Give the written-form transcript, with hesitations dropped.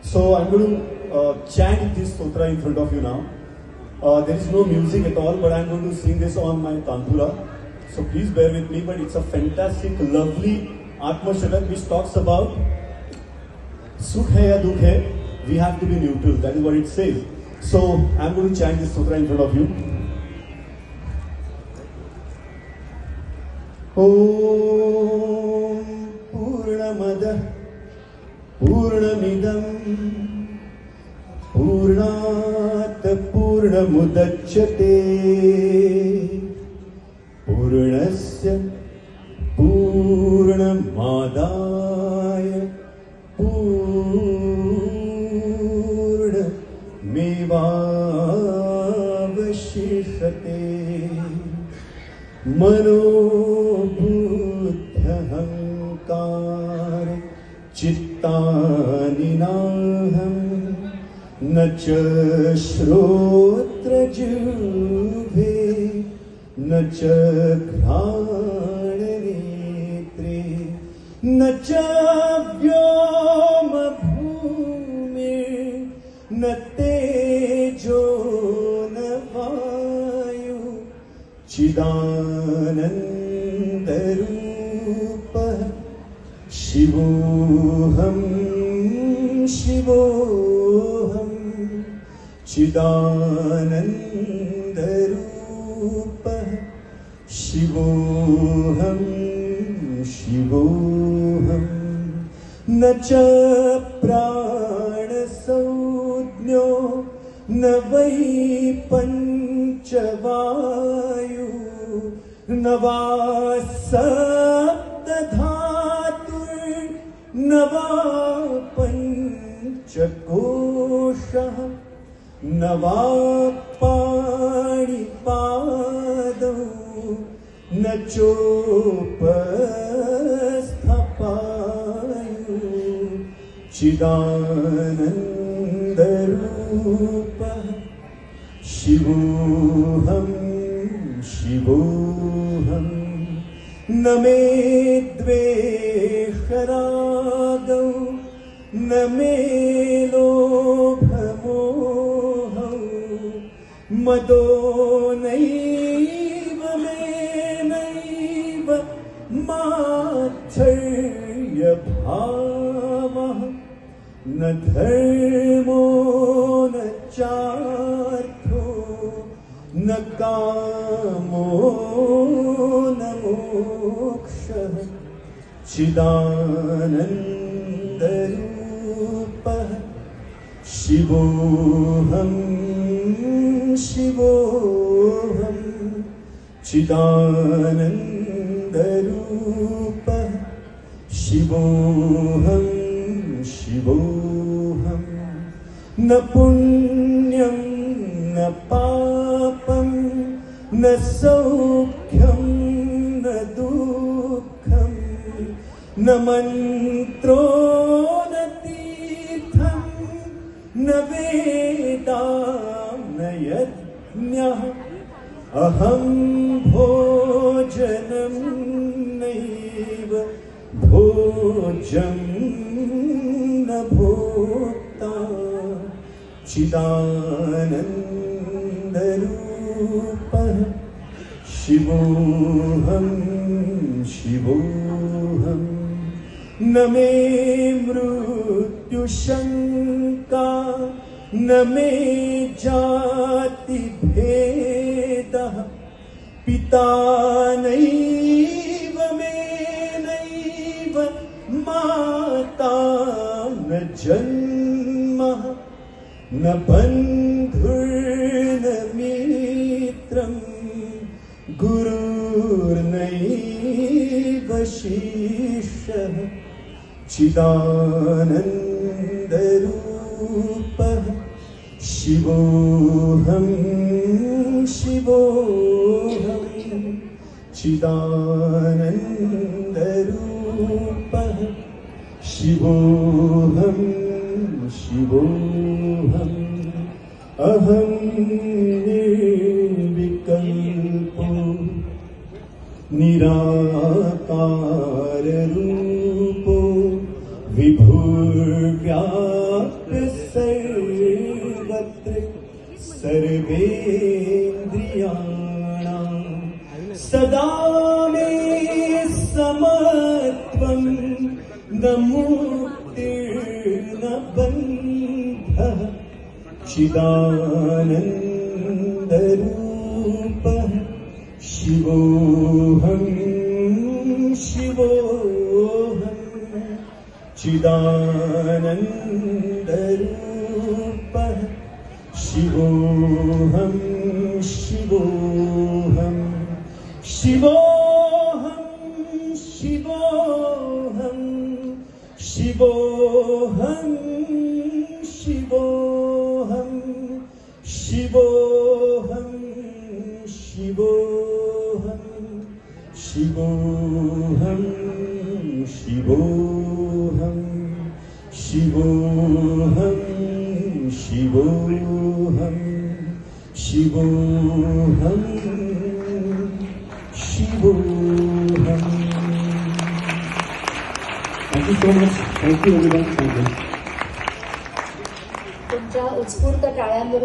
So I'm going to chant this sutra in front of you now. There is no music at all, but I'm going to sing this on my tanpura. So please bear with me, but it's a fantastic, lovely Atma Shatak which talks about Sukh hai ya dukh hai, we have to be neutral. That is what it says. So I'm going to chant this sutra in front of you. Om Purnamada Purnamidam Purnat Purnamudachyate Purnasya Purnamadaya Purnamevavashishate Manobuddhahankar Chittani naham na cha shrotra jubhe na cha ghran netre na cha vyoma bhume na tejo na vayu Chidananda Rupa Shivoham Shivoham Chidananda Rupa Shivoham Shivoham Nacha Prana Saudnyo Navai Panchavayu Nava Sapta Dhatur Nava Panchakosha Nava Pani Padav Nachopasthapayu Chidananda Rupa Shivoham Shivoham Name Dvesharagav Name Lobhamohav Mado Naiva Menaiva Matharya Bhava Na Dharmo Na Chartho Na Kamo Na Moksha Chidananda Rupa Shivoham Shivoham Chidananda Rupa Shivoham Shivoham Na punyam na papam na saukhyam na dukkham na mantro na tirtham na vedam na yajna aham bhojanam naiva bhojam na bhokta Chidananda Rupa Shivoham Shivoham Name Mrityu Shanka Name Jati Bheda Pita Naiva Menaiva Mata Na Janma Na bandhur na mitram Gurur naiva shisha Chidananda Rupa Shivoham Shivoham Chidananda Rupa Shivoham Shivoham Aham Nirvikalpo Nirakara Rupo Vibhur सर्वत्र सर्वेन्द्रियाणां सदा मे समत्वं न मुक्तिर्न बन्धः चिदानन्दरूपः शिवोऽहं शिवोऽहं चिदानन्दरूपः शिवोऽहं शिवोऽहं शिवोऽहं शिवोऽहं शिवोऽहं शिवोऽहं शिवोऽहं शिवोऽहं शिवोऽहं शिवोऽहं शिवोऽहं शिवोऽहं शिवोऽहं शिवोऽहं. Thank you so much. Thank you everyone. Thank you. तुमच्या उत्स्फूर्त टाळ्यांवरून